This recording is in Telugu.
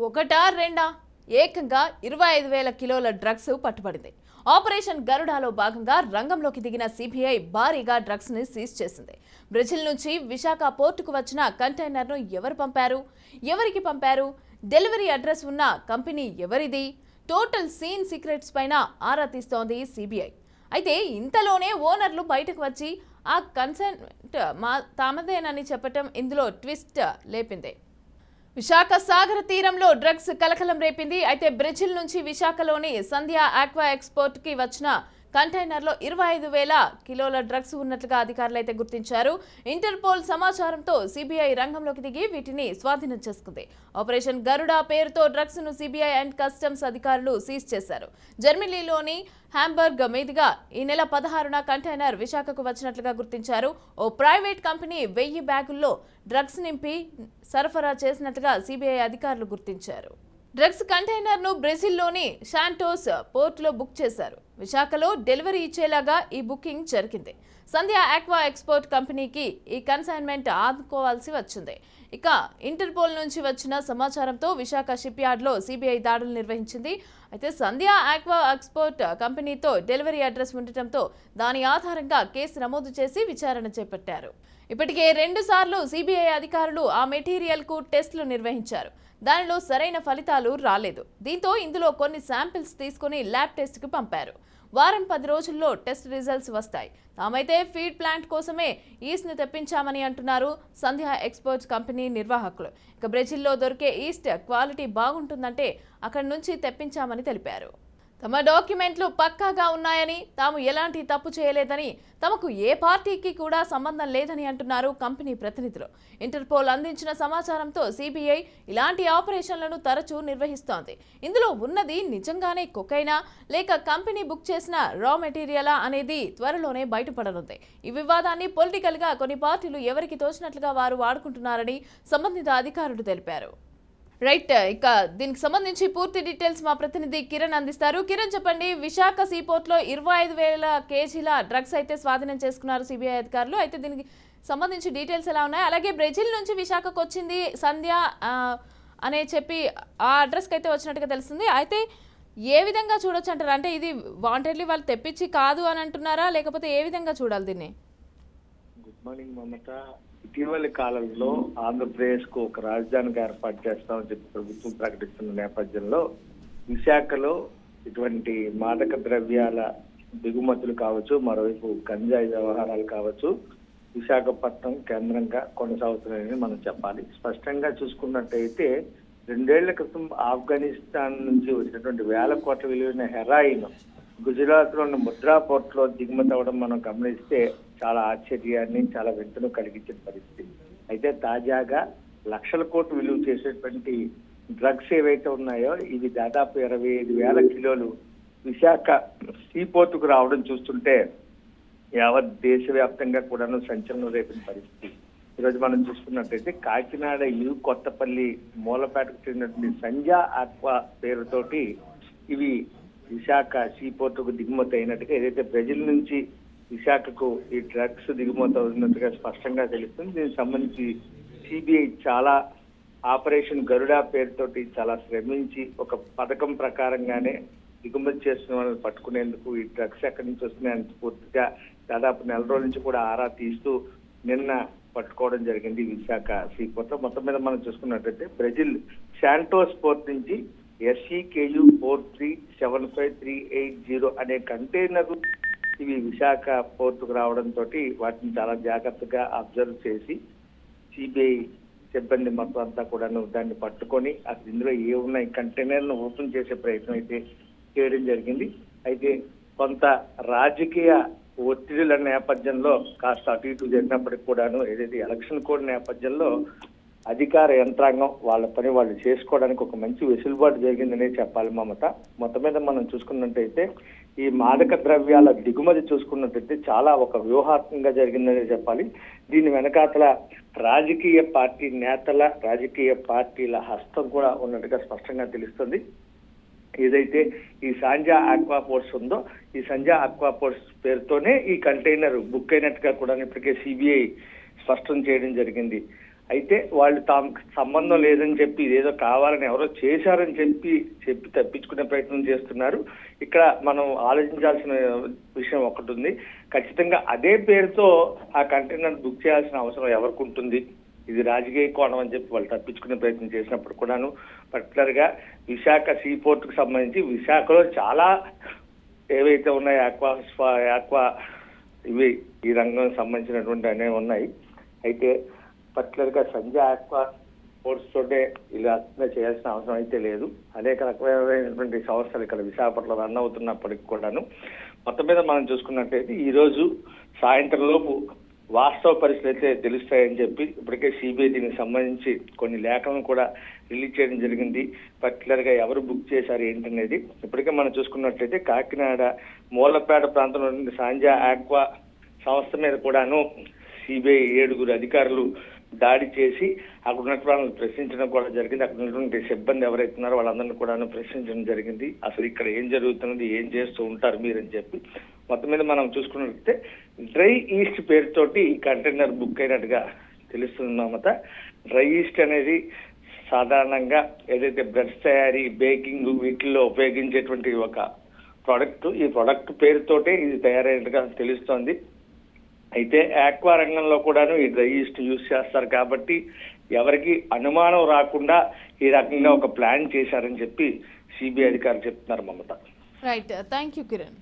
ఒకటా రెండా ఏకంగా 25,000 కిలోల డ్రగ్స్ పట్టుబడింది. ఆపరేషన్ గరుడాలో భాగంగా రంగంలోకి దిగిన సిబిఐ భారీగా డ్రగ్స్ ని సీజ్ చేసింది. బ్రెజిల్ నుంచి విశాఖ పోర్టుకు వచ్చిన కంటైనర్ను ఎవరు పంపారు, ఎవరికి పంపారు, డెలివరీ అడ్రస్ ఉన్న కంపెనీ ఎవరిది, టోటల్ సీన్ సీక్రెట్స్ పైన ఆరా తీస్తోంది సిబిఐ. అయితే ఇంతలోనే ఓనర్లు బయటకు వచ్చి ఆ కన్సెంట్ తామదేనని చెప్పటం ఇందులో ట్విస్ట్ లేపింది. విశాఖ సాగర తీరంలో డ్రగ్స్ కలకలం రేపింది. అయితే బ్రెజిల్ నుంచి విశాఖలోని సంధ్య ఆక్వా ఎక్స్పోర్ట్ కి వచ్చిన కంటైనర్లో 25,000 కిలోల డ్రగ్స్ ఉన్నట్లుగా అధికారులు అయితే గుర్తించారు. ఇంటర్పోల్ సమాచారంతో సిబిఐ రంగంలోకి దిగి వీటిని స్వాధీనం చేసుకుంది. ఆపరేషన్ గరుడా పేరుతో డ్రగ్స్ ను సిబిఐ అండ్ కస్టమ్స్ అధికారులు సీజ్ చేశారు. జర్మనీలోని హాంబర్గ్ మీదుగా ఈ నెల 16న కంటైనర్ విశాఖకు వచ్చినట్లుగా గుర్తించారు. ఓ ప్రైవేట్ కంపెనీ 1000 బ్యాగుల్లో డ్రగ్స్ నింపి సరఫరా చేసినట్లుగా సిబిఐ అధికారులు గుర్తించారు. డ్రగ్స్ కంటైనర్ ను బ్రెజిల్లోని శాంటోస్ పోర్టులో బుక్ చేశారు. విశాఖలో డెలివరీ ఇచ్చేలాగా ఈ బుకింగ్ జరిగింది. సంధ్య ఆక్వా ఎక్స్పోర్ట్ కంపెనీకి ఈ కన్సైన్మెంట్ ఆదుకోవాల్సి వచ్చింది. ఇక ఇంటర్పోల్ నుంచి వచ్చిన సమాచారంతో విశాఖ షిప్ యార్డ్లో సిబిఐ దాడులు నిర్వహించింది. అయితే సంధ్య ఆక్వా ఎక్స్పోర్ట్ కంపెనీతో డెలివరీ అడ్రస్ ఉండటంతో దాని ఆధారంగా కేసు నమోదు చేసి విచారణ చేపట్టారు. ఇప్పటికే 2 సార్లు సిబిఐ అధికారులు ఆ మెటీరియల్ కు టెస్టులు నిర్వహించారు. దానిలో సరైన ఫలితాలు రాలేదు. దీంతో ఇందులో కొన్ని శాంపిల్స్ తీసుకుని ల్యాబ్ టెస్ట్ కు పంపారు. వారం 10 రోజుల్లో టెస్ట్ రిజల్ట్స్ వస్తాయి. తామైతే ఫీడ్ ప్లాంట్ కోసమే ఈస్ట్ ను తెప్పించామని అంటున్నారు సంధ్య ఎక్స్పోర్ట్స్ కంపెనీ నిర్వాహకులు. ఇక బ్రెజిల్లో దొరికే ఈస్ట్ క్వాలిటీ బాగుంటుందంటే అక్కడి నుంచి తెప్పించామని తెలిపారు. తమ డాక్యుమెంట్లు పక్కాగా ఉన్నాయని, తాము ఎలాంటి తప్పు చేయలేదని, తమకు ఏ పార్టీకి కూడా సంబంధం లేదని అంటున్నారు కంపెనీ ప్రతినిధులు. ఇంటర్పోల్ అందించిన సమాచారంతో సిబిఐ ఇలాంటి ఆపరేషన్లను తరచూ నిర్వహిస్తోంది. ఇందులో ఉన్నది నిజంగానే కొకైనా లేక కంపెనీ బుక్ చేసిన రా మెటీరియలా అనేది త్వరలోనే బయటపడనుంది. ఈ వివాదాన్ని పొలిటికల్ గా కొన్ని పార్టీలు ఎవరికి తోచినట్లుగా వారు వాడుకుంటున్నారని సంబంధిత అధికారులు తెలిపారు. రైట్, ఇక దీనికి సంబంధించి పూర్తి డీటెయిల్స్ మా ప్రతినిధి కిరణ్ అందిస్తారు. కిరణ్, చెప్పండి. విశాఖ సీపోర్ట్ లో 25,000 కేజీల డ్రగ్స్ అయితే స్వాధీనం చేసుకున్నారు సిబిఐ అధికారులు. అయితే దీనికి సంబంధించి డీటెయిల్స్ ఎలా ఉన్నాయి? అలాగే బ్రెజిల్ నుంచి విశాఖకు వచ్చింది సంధ్య అనే చెప్పి ఆ అడ్రస్కి అయితే వచ్చినట్టుగా తెలుస్తుంది. అయితే ఏ విధంగా చూడొచ్చు అంటారు? అంటే ఇది వాంటెడ్లీ వాళ్ళు తెప్పించి కాదు అని అంటున్నారా, లేకపోతే ఏ విధంగా చూడాలి దీన్ని? గుడ్ మార్నింగ్ మమత. ఇటీవలి కాలంలో ఆంధ్రప్రదేశ్ కు ఒక రాజధానిగా ఏర్పాటు చేస్తామని చెప్పి ప్రభుత్వం ప్రకటిస్తున్న నేపథ్యంలో విశాఖలో ఇటువంటి మాదక ద్రవ్యాల దిగుమతులు కావచ్చు, మరోవైపు గంజాయి వ్యవహారాలు కావచ్చు, విశాఖపట్నం కేంద్రంగా కొనసాగుతున్నాయని మనం చెప్పాలి. స్పష్టంగా చూసుకున్నట్టయితే 2 ఏళ్ల క్రితం ఆఫ్ఘనిస్తాన్ నుంచి వచ్చినటువంటి 1000 కోట్ల విలువైన హెరాయిన్ గుజరాత్ లోని ముద్రా పోర్ట్ లో దిగుమతి అవ్వడం మనం గమనిస్తే చాలా ఆశ్చర్యాన్ని, చాలా వింతను కలిగించిన పరిస్థితి. అయితే తాజాగా లక్షల కోట్లు విలువ చేసేటువంటి డ్రగ్స్ ఏవైతే ఉన్నాయో ఇవి దాదాపు 25,000 కిలోలు విశాఖ సీపోర్టుకు రావడం చూస్తుంటే యావత్ దేశవ్యాప్తంగా కూడాను సంచలనం రేపిన పరిస్థితి. ఈరోజు మనం చూసుకున్నట్టయితే కాకినాడ కొత్తపల్లి మూలపేటకు చెందినటువంటి సంధ్య ఆక్వా పేరుతోటి ఇవి విశాఖ సీపోర్టుకు దిగుమతి అయినట్టుగా, ఏదైతే బ్రెజిల్ నుంచి విశాఖకు ఈ డ్రగ్స్ దిగుమతి అవుతున్నట్టుగా స్పష్టంగా తెలుస్తుంది. దీనికి సంబంధించి సిబిఐ చాలా ఆపరేషన్ గరుడా పేరుతోటి చాలా శ్రమించి ఒక పథకం ప్రకారంగానే దిగుమతి చేస్తున్న వాళ్ళని పట్టుకునేందుకు ఈ డ్రగ్స్ ఎక్కడి నుంచి వస్తున్నాయని పూర్తిగా దాదాపు 4 రోజుల నుంచి కూడా ఆరా తీస్తూ నిన్న పట్టుకోవడం జరిగింది విశాఖ సీపోర్ట్ లో. మొత్తం మీద మనం చూసుకున్నట్టయితే బ్రెజిల్ శాంటోస్ పోర్ట్ నుంచి SEKU 4375380 అనే కంటైనర్ ఇవి విశాఖ పోర్టుకు రావడంతో వాటిని చాలా జాగ్రత్తగా అబ్జర్వ్ చేసి సిబిఐ సిబ్బంది మొత్తం అంతా కూడాను దాన్ని పట్టుకొని అసలు ఇందులో ఏమున్నాయి కంటైనర్ ను ఓపెన్ చేసే ప్రయత్నం అయితే చేయడం జరిగింది. అయితే కొంత రాజకీయ ఒత్తిడిల నేపథ్యంలో కాస్త అటు ఇటు జరిగినప్పటికీ కూడాను, ఏదైతే ఎలక్షన్ కోడ్ నేపథ్యంలో అధికార యంత్రాంగం వాళ్ళ పని వాళ్ళు చేసుకోవడానికి ఒక మంచి వెసులుబాటు జరిగిందనే చెప్పాలి మమత. మొత్తం మీద మనం చూసుకున్నట్టయితే ఈ మాదక ద్రవ్యాల దిగుమతి చూసుకున్నట్టయితే చాలా ఒక వ్యూహాత్మకంగా జరిగిందనే చెప్పాలి. దీని వెనకాతల రాజకీయ పార్టీ నేతల, రాజకీయ పార్టీల హస్తం కూడా ఉన్నట్టుగా స్పష్టంగా తెలుస్తుంది. ఏదైతే ఈ సంధ్య ఆక్వా పోర్ట్స్ ఉందో ఈ సంధ్య ఆక్వా పోర్ట్స్ పేరుతోనే ఈ కంటైనర్ బుక్ అయినట్టుగా కూడా ఇప్పటికే సిబిఐ స్పష్టం చేయడం జరిగింది. అయితే వాళ్ళు తాము సంబంధం లేదని చెప్పి ఇదేదో కావాలని ఎవరో చేశారని చెప్పి తప్పించుకునే ప్రయత్నం చేస్తున్నారు. ఇక్కడ మనం ఆలోచించాల్సిన విషయం ఒకటి ఉంది. ఖచ్చితంగా అదే పేరుతో ఆ కంటైనర్ బుక్ చేయాల్సిన అవసరం ఎవరికి ఉంటుంది? ఇది రాజకీయ కోణం అని చెప్పి వాళ్ళు తప్పించుకునే ప్రయత్నం చేసినప్పుడు కూడాను పర్టికులర్ గా విశాఖ సీ పోర్ట్ కు సంబంధించి విశాఖలో చాలా ఏవైతే ఉన్నాయో ఆక్వా ఇవి ఈ రంగం సంబంధించినటువంటి అనేవి ఉన్నాయి. అయితే పర్టికులర్ గా సంజయ్ ఆక్వా పోర్ట్స్ తోటే ఇలా చేయాల్సిన అవసరం అయితే లేదు. అనేక రకమైనటువంటి సంస్థలు ఇక్కడ విశాఖపట్నంలో రన్ అవుతున్నప్పటికీ కూడాను మొత్తం మీద మనం చూసుకున్నట్లయితే ఈ రోజు సాయంత్రం లోపు వాస్తవ పరిస్థితులు అయితే తెలుస్తాయని చెప్పి ఇప్పటికే సిబిఐ దీనికి సంబంధించి కొన్ని లేఖలను కూడా రిలీజ్ చేయడం జరిగింది. పర్టికులర్ గా ఎవరు బుక్ చేశారు ఏంటనేది ఇప్పటికే మనం చూసుకున్నట్లయితే కాకినాడ మూలపేట ప్రాంతంలో నుండి సంజయ్ ఆక్వా సంస్థ మీద కూడాను సిబిఐ 7 అధికారులు దాడి చేసి అక్కడ ఉన్నటువంటి వాళ్ళని ప్రశ్నించడం కూడా జరిగింది. అక్కడ ఉన్నటువంటి సిబ్బంది ఎవరైతే ఉన్నారో వాళ్ళందరినీ కూడా ప్రశ్నించడం జరిగింది. అసలు ఇక్కడ ఏం జరుగుతున్నది, ఏం చేస్తూ ఉంటారు మీరని చెప్పి మొత్తం మీద మనం చూసుకున్నట్లయితే డ్రై ఈస్ట్ పేరుతోటి ఈ కంటైనర్ బుక్ అయినట్టుగా తెలుస్తుంది మమత. డ్రై ఈస్ట్ అనేది సాధారణంగా ఏదైతే బ్రెడ్స్ తయారీ, బేకింగ్ వీటిల్లో ఉపయోగించేటువంటి ఒక ప్రోడక్ట్. ఈ ప్రోడక్ట్ పేరుతోటే ఇది తయారైనట్టుగా తెలుస్తోంది. అయితే ఆక్వా రంగంలో కూడాను ఈ డ్రై ఈస్ట్ యూజ్ చేస్తారు కాబట్టి ఎవరికి అనుమానం రాకుండా ఈ రకంగా ఒక ప్లాన్ చేశారని చెప్పి సిబిఐ అధికారులు చెప్తున్నారు Mamata. Right, thank you Kiran.